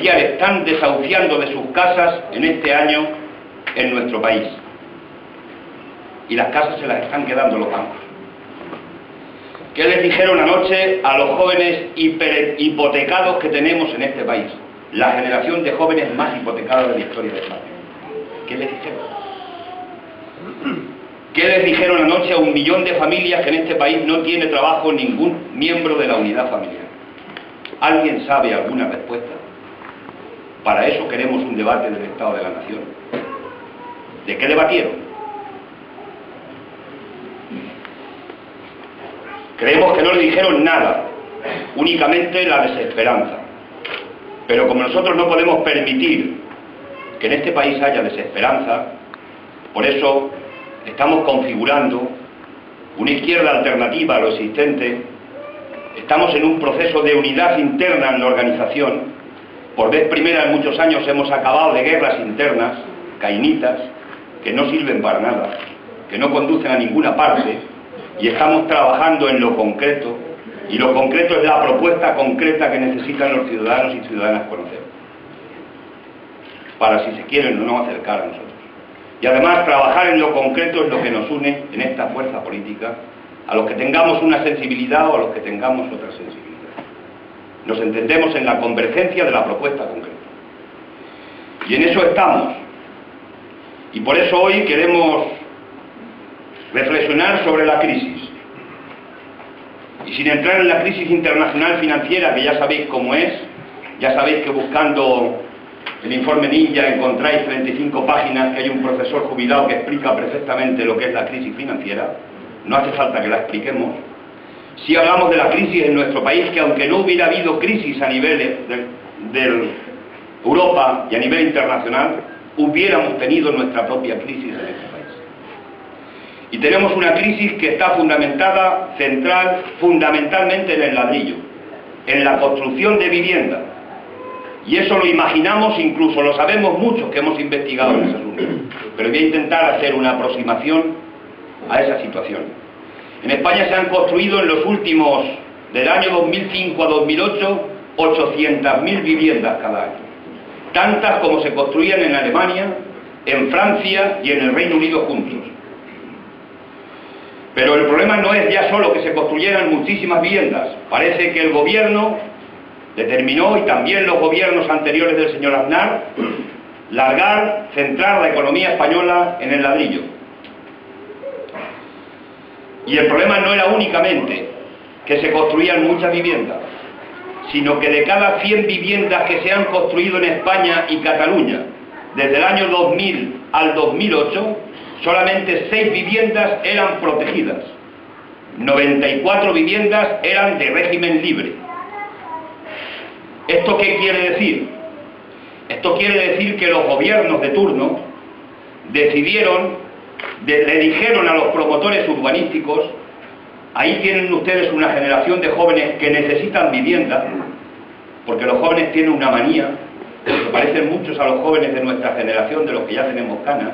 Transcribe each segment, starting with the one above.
familiares están desahuciando de sus casas en este año en nuestro país. Y las casas se las están quedando los bancos. ¿Qué les dijeron anoche a los jóvenes hipotecados que tenemos en este país? La generación de jóvenes más hipotecados de la historia de España. ¿Qué les dijeron? ¿Qué les dijeron anoche a 1 millón de familias que en este país no tiene trabajo ningún miembro de la unidad familiar? ¿Alguien sabe alguna respuesta? Para eso queremos un debate del Estado de la Nación. ¿De qué debatieron? Creemos que no le dijeron nada, únicamente la desesperanza. Pero como nosotros no podemos permitir que en este país haya desesperanza, por eso estamos configurando una izquierda alternativa a lo existente. Estamos en un proceso de unidad interna en la organización. Por vez primera en muchos años hemos acabado de guerras internas, cainitas, que no sirven para nada, que no conducen a ninguna parte, y estamos trabajando en lo concreto, y lo concreto es la propuesta concreta que necesitan los ciudadanos y ciudadanas conocer, para si se quieren o no acercar a nosotros. Y además trabajar en lo concreto es lo que nos une en esta fuerza política, a los que tengamos una sensibilidad o a los que tengamos otra sensibilidad. Nos entendemos en la convergencia de la propuesta concreta. Y en eso estamos. Y por eso hoy queremos reflexionar sobre la crisis. Y sin entrar en la crisis internacional financiera, que ya sabéis cómo es, ya sabéis que buscando el informe Ninja encontráis 35 páginas, que hay un profesor jubilado que explica perfectamente lo que es la crisis financiera. No hace falta que la expliquemos. Si hablamos de la crisis en nuestro país, que aunque no hubiera habido crisis a nivel de Europa y a nivel internacional, hubiéramos tenido nuestra propia crisis en este país. Y tenemos una crisis que está fundamentada, fundamentalmente en el ladrillo, en la construcción de vivienda. Y eso lo imaginamos, incluso lo sabemos muchos que hemos investigado en ese asunto. Pero voy a intentar hacer una aproximación a esa situación. En España se han construido en los últimos, del año 2005 a 2008, 800.000 viviendas cada año. Tantas como se construían en Alemania, en Francia y en el Reino Unido juntos. Pero el problema no es ya solo que se construyeran muchísimas viviendas. Parece que el gobierno determinó, y también los gobiernos anteriores del señor Aznar, centrar la economía española en el ladrillo. Y el problema no era únicamente que se construían muchas viviendas, sino que de cada 100 viviendas que se han construido en España y Cataluña, desde el año 2000 al 2008, solamente 6 viviendas eran protegidas. 94 viviendas eran de régimen libre. ¿Esto qué quiere decir? Esto quiere decir que los gobiernos de turno le dijeron a los promotores urbanísticos: ahí tienen ustedes una generación de jóvenes que necesitan vivienda, porque los jóvenes tienen una manía, que parecen muchos a los jóvenes de nuestra generación, de los que ya tenemos canas,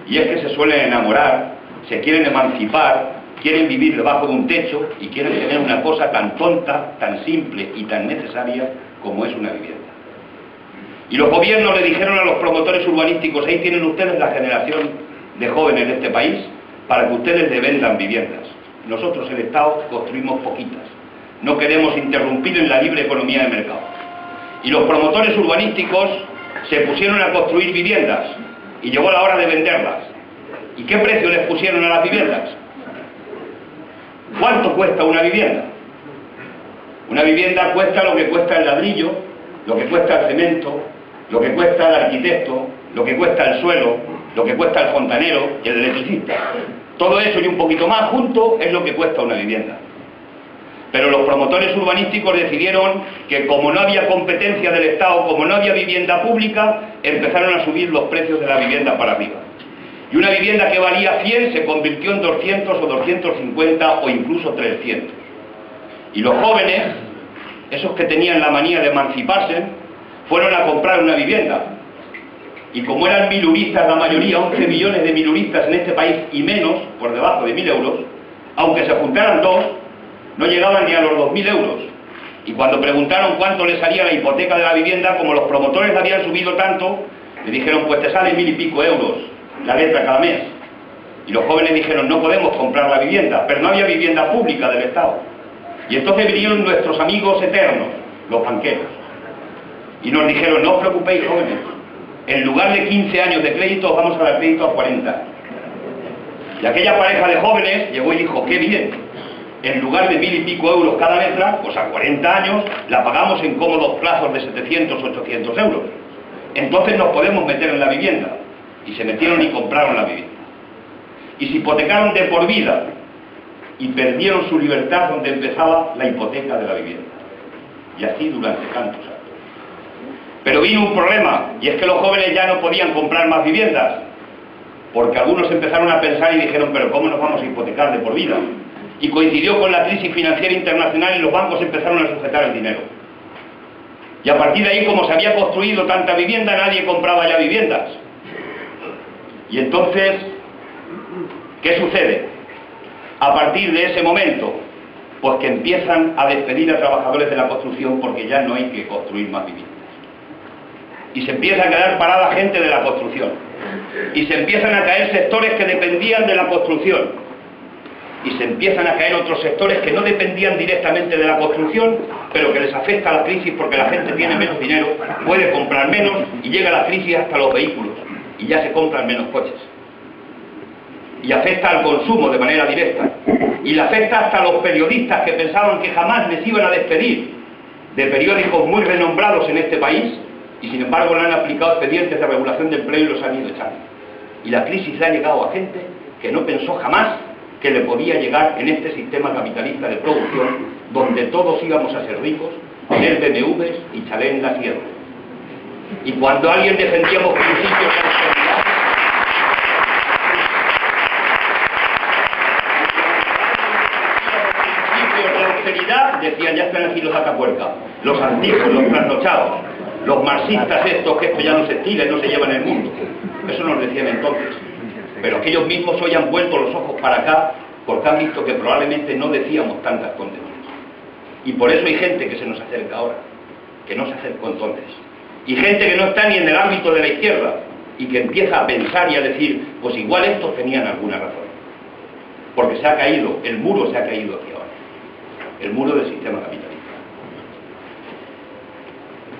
y es que se suelen enamorar, se quieren emancipar, quieren vivir debajo de un techo y quieren tener una cosa tan tonta, tan simple y tan necesaria como es una vivienda. Y los gobiernos le dijeron a los promotores urbanísticos: ahí tienen ustedes la generación de jóvenes de este país para que ustedes le vendan viviendas. Nosotros, el Estado, construimos poquitas. No queremos interrumpir en la libre economía de mercado. Y los promotores urbanísticos se pusieron a construir viviendas y llegó la hora de venderlas. ¿Y qué precio les pusieron a las viviendas? ¿Cuánto cuesta una vivienda? Una vivienda cuesta lo que cuesta el ladrillo, lo que cuesta el cemento, lo que cuesta el arquitecto, lo que cuesta el suelo, lo que cuesta el fontanero y el electricista. Todo eso y un poquito más junto es lo que cuesta una vivienda. Pero los promotores urbanísticos decidieron que, como no había competencia del Estado, como no había vivienda pública, empezaron a subir los precios de la vivienda para arriba. Y una vivienda que valía 100 se convirtió en 200 o 250 o incluso 300. Y los jóvenes, esos que tenían la manía de emanciparse, fueron a comprar una vivienda. Y como eran miluristas la mayoría, 11 millones de miluristas en este país y menos, por debajo de 1.000 euros, aunque se juntaran dos, no llegaban ni a los 2.000 euros. Y cuando preguntaron cuánto le salía la hipoteca de la vivienda, como los promotores la habían subido tanto, le dijeron, pues te sale 1000 y pico euros la letra cada mes. Y los jóvenes dijeron, no podemos comprar la vivienda, pero no había vivienda pública del Estado. Y entonces vinieron nuestros amigos eternos, los banqueros, y nos dijeron, no os preocupéis, jóvenes, en lugar de 15 años de crédito, vamos a dar crédito a 40. Y aquella pareja de jóvenes llegó y dijo, qué bien, en lugar de 1000 y pico euros cada letra, pues a 40 años la pagamos en cómodos plazos de 700, 800 euros. Entonces nos podemos meter en la vivienda. Y se metieron y compraron la vivienda. Y se hipotecaron de por vida. Y perdieron su libertad donde empezaba la hipoteca de la vivienda. Y así durante tantos años. Pero vino un problema, y es que los jóvenes ya no podían comprar más viviendas. Porque algunos empezaron a pensar y dijeron, pero ¿cómo nos vamos a hipotecar de por vida? Y coincidió con la crisis financiera internacional y los bancos empezaron a sujetar el dinero. Y a partir de ahí, como se había construido tanta vivienda, nadie compraba ya viviendas. Y entonces, ¿qué sucede? A partir de ese momento, pues que empiezan a despedir a trabajadores de la construcción porque ya no hay que construir más viviendas. Y se empieza a quedar parada gente de la construcción. Y se empiezan a caer sectores que dependían de la construcción. Y se empiezan a caer otros sectores que no dependían directamente de la construcción, pero que les afecta la crisis porque la gente tiene menos dinero, puede comprar menos y llega la crisis hasta los vehículos y ya se compran menos coches. Y afecta al consumo de manera directa. Y le afecta hasta a los periodistas que pensaban que jamás les iban a despedir de periódicos muy renombrados en este país y sin embargo le han aplicado expedientes de regulación de empleo y los han ido echando. Y la crisis le ha llegado a gente que no pensó jamás que le podía llegar en este sistema capitalista de producción donde todos íbamos a ser ricos, tener BMWs y chalet en la sierra. Y cuando alguien defendíamos principios de austeridad, decían, ya están aquí los atapuercas, los antiguos, los trasnochados, los marxistas estos, que esto ya no se estila y no se lleva en el mundo. Eso nos decían entonces. Pero que ellos mismos hoy han vuelto los ojos para acá porque han visto que probablemente no decíamos tantas tonterías. Y por eso hay gente que se nos acerca ahora, que no se acercó entonces. Y gente que no está ni en el ámbito de la izquierda y que empieza a pensar y a decir, pues igual estos tenían alguna razón. Porque se ha caído, el muro se ha caído aquí ahora. El muro del sistema capitalista.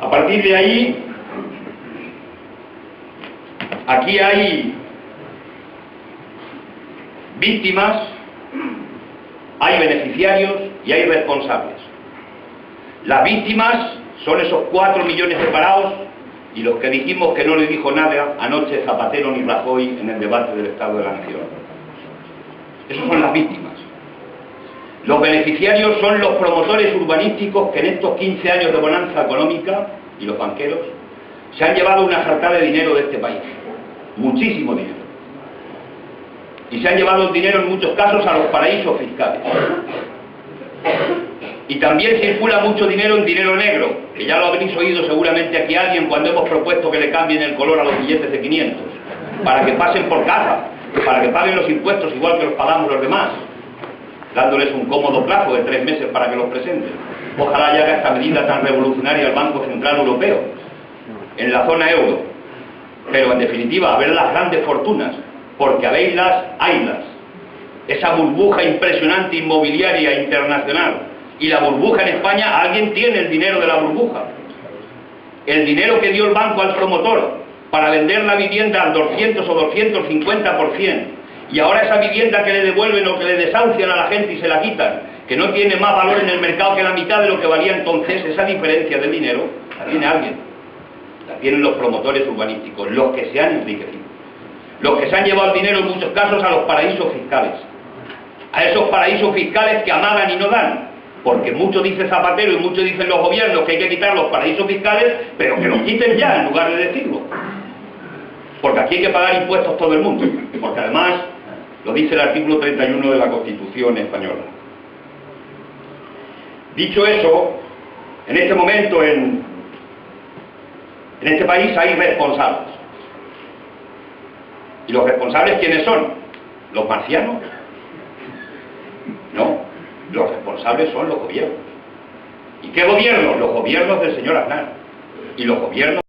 A partir de ahí, aquí hay víctimas, hay beneficiarios y hay responsables. Las víctimas son esos 4 millones de parados y los que dijimos que no le dijo nada anoche Zapatero ni Rajoy en el debate del Estado de la Nación. Esas son las víctimas. Los beneficiarios son los promotores urbanísticos que en estos 15 años de bonanza económica, y los banqueros, se han llevado una jartada de dinero de este país. Muchísimo dinero. Y se han llevado el dinero en muchos casos a los paraísos fiscales. Y también circula mucho dinero en dinero negro, que ya lo habréis oído seguramente aquí alguien cuando hemos propuesto que le cambien el color a los billetes de 500, para que pasen por caja, para que paguen los impuestos igual que los pagamos los demás, dándoles un cómodo plazo de 3 meses para que los presenten. Ojalá ya haga esta medida tan revolucionaria el Banco Central Europeo, en la zona euro. Pero en definitiva, a ver las grandes fortunas, porque habéislas, haylas. Esa burbuja impresionante inmobiliaria internacional. Y la burbuja en España, alguien tiene el dinero de la burbuja. El dinero que dio el banco al promotor para vender la vivienda al 200 o 250%. Y ahora esa vivienda que le devuelven o que le desahucian a la gente y se la quitan, que no tiene más valor en el mercado que la mitad de lo que valía entonces, esa diferencia del dinero, la tiene alguien. La tienen los promotores urbanísticos, los que se han enriquecido. Los que se han llevado el dinero en muchos casos a los paraísos fiscales. A esos paraísos fiscales que amagan y no dan. Porque mucho dice Zapatero y mucho dicen los gobiernos que hay que quitar los paraísos fiscales, pero que los quiten ya en lugar de decirlo. Porque aquí hay que pagar impuestos todo el mundo. Porque además lo dice el artículo 31 de la Constitución española. Dicho eso, en este momento en este país hay responsables. ¿Y los responsables quiénes son? ¿Los marcianos? No, los responsables son los gobiernos. ¿Y qué gobiernos? Los gobiernos del señor Aznar. Y los gobiernos